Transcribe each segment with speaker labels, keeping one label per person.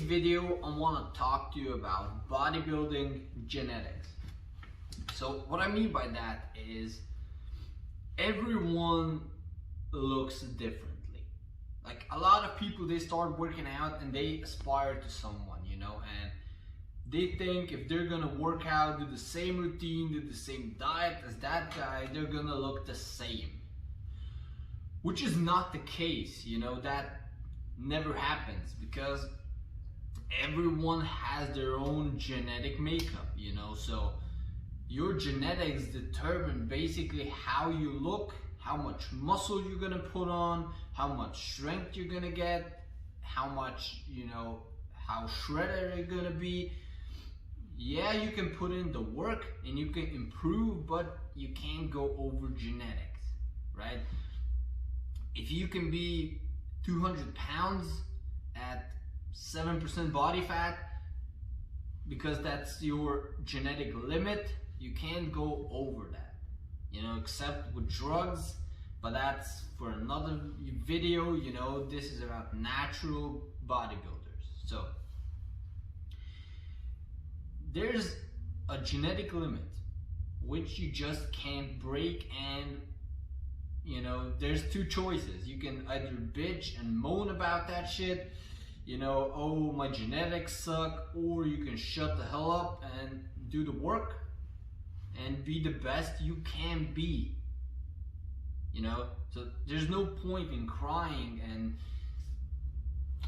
Speaker 1: video, I want to talk to you about bodybuilding genetics. So what I mean by that is everyone looks differently. Like a lot of people, they start working out and they aspire to someone, you know, and they think if they're gonna work out, do the same routine, do the same diet as that guy, they're gonna look the same. Which is not the case, you know, that never happens because everyone has their own genetic makeup, you know, so your genetics determine basically how you look, how much muscle you're gonna put on, how much strength you're gonna get, how much, you know, how shredded you're gonna be. Yeah, you can put in the work and you can improve, but you can't go over genetics, right? If you can be 200 pounds at 7% body fat, because that's your genetic limit, you can't go over that, you know, except with drugs, but that's for another video. You know, this is about natural bodybuilders. So there's a genetic limit which you just can't break, and you know, there's two choices. You can either bitch and moan about that shit, you know, oh, my genetics suck, or you can shut the hell up and do the work and be the best you can be, you know. So there's no point in crying and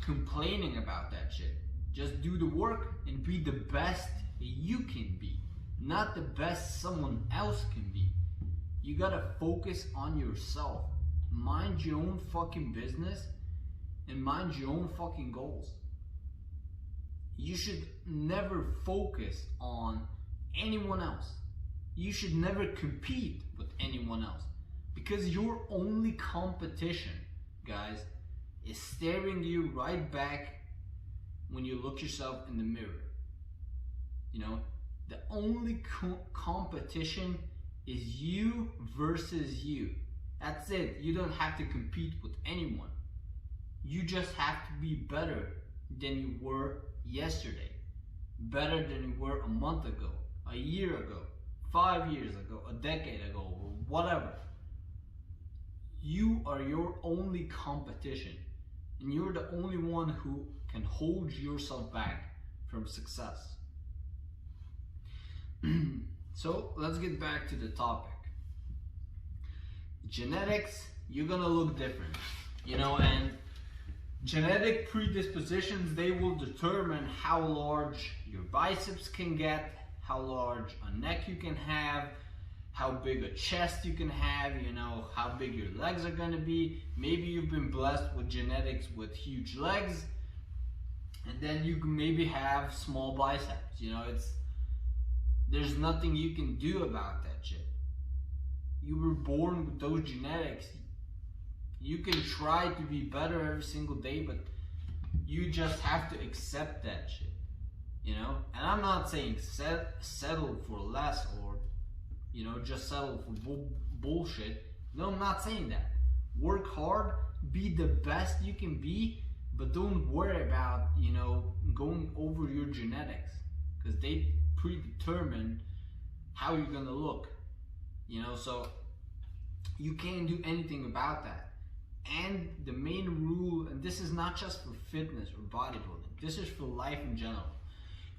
Speaker 1: complaining about that shit. Just do the work and be the best you can be, not the best someone else can be. You gotta focus on yourself. Mind your own fucking business and mind your own fucking goals. You should never focus on anyone else. You should never compete with anyone else, because your only competition, guys, is staring you right back when you look yourself in the mirror. You know, the only competition is you versus you. That's it. You don't have to compete with anyone. You just have to be better than you were yesterday, better than you were a month ago, a year ago, 5 years ago, a decade ago, or whatever. You are your only competition, and you're the only one who can hold yourself back from success. So let's get back to the topic. Genetics, you're gonna look different, you know, and genetic predispositions, they will determine how large your biceps can get, how large a neck you can have, how big a chest you can have, you know, how big your legs are gonna be. Maybe you've been blessed with genetics with huge legs, and then you can maybe have small biceps, you know. There's nothing you can do about that shit. You were born with those genetics. You can try to be better every single day, but you just have to accept that shit, you know. And I'm not saying settle for less, or, you know, just settle for bullshit. No, I'm not saying that. Work hard, be the best you can be, but don't worry about, you know, going over your genetics, because they predetermine how you're gonna look, you know. So you can't do anything about that. And the main rule, and this is not just for fitness or bodybuilding, this is for life in general,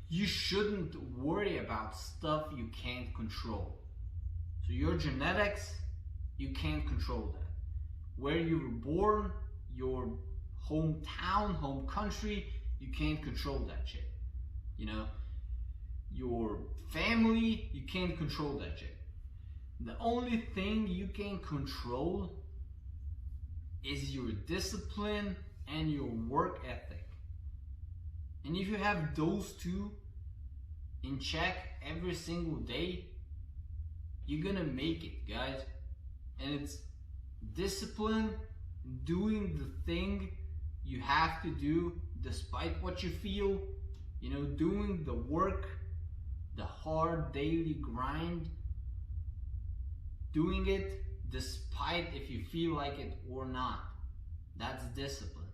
Speaker 1: you shouldn't worry about stuff you can't control. So your genetics, you can't control that. Where you were born, your hometown, home country, you can't control that shit, you know. Your family, you can't control that shit. The only thing you can control is your discipline and your work ethic. And if you have those two in check every single day, you're gonna make it, guys. And it's discipline, doing the thing you have to do despite what you feel, you know, doing the work, the hard daily grind, doing it despite if you feel like it or not. That's discipline.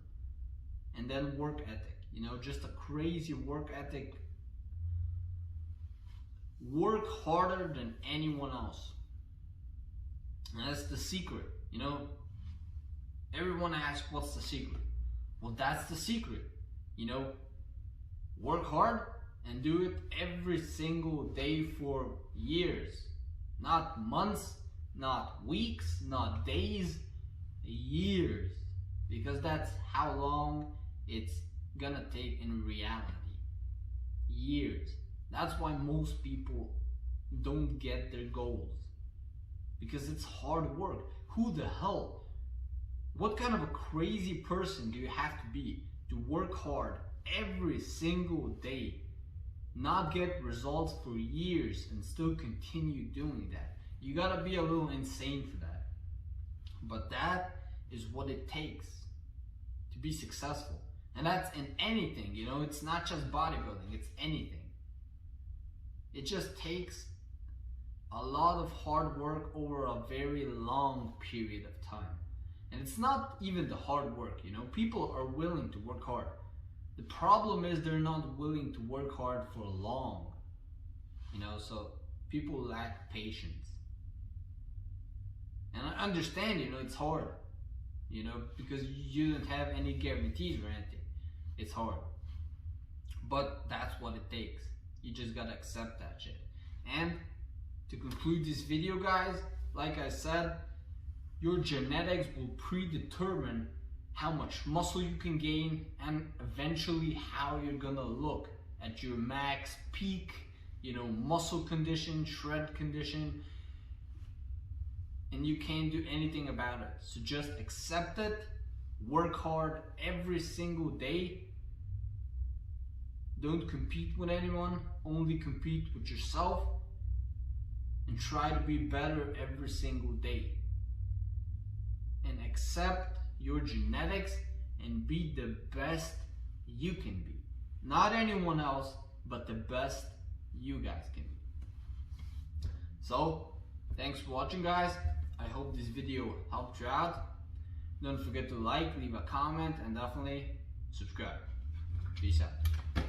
Speaker 1: And then work ethic. you know, just a crazy work ethic. Work harder than anyone else. And that's the secret, you know. Everyone asks, what's the secret? Well, that's the secret, you know. Work hard and do it every single day for years. Not months, not weeks, not days, years. Because that's how long it's gonna take in reality. Years. That's why most people don't get their goals. Because it's hard work. Who the hell? What kind of a crazy person do you have to be to work hard every single day, not get results for years and still continue doing that? You gotta be a little insane for that. But that is what it takes to be successful. And that's in anything, you know, it's not just bodybuilding, it's anything. It just takes a lot of hard work over a very long period of time. And it's not even the hard work, you know, people are willing to work hard. The problem is they're not willing to work hard for long, you know, so people lack patience. And I understand, you know, it's hard, you know, because you don't have any guarantees or anything. It's hard. But that's what it takes. You just gotta accept that shit. And to conclude this video, guys, like I said, your genetics will predetermine how much muscle you can gain and eventually how you're gonna look at your max peak, you know, muscle condition, shred condition, and you can't do anything about it. So just accept it, work hard every single day. Don't compete with anyone, only compete with yourself, and try to be better every single day. And accept your genetics and be the best you can be. Not anyone else, but the best you guys can be. So, thanks for watching, guys. I hope this video helped you out. Don't forget to like, leave a comment, and definitely subscribe. Peace out.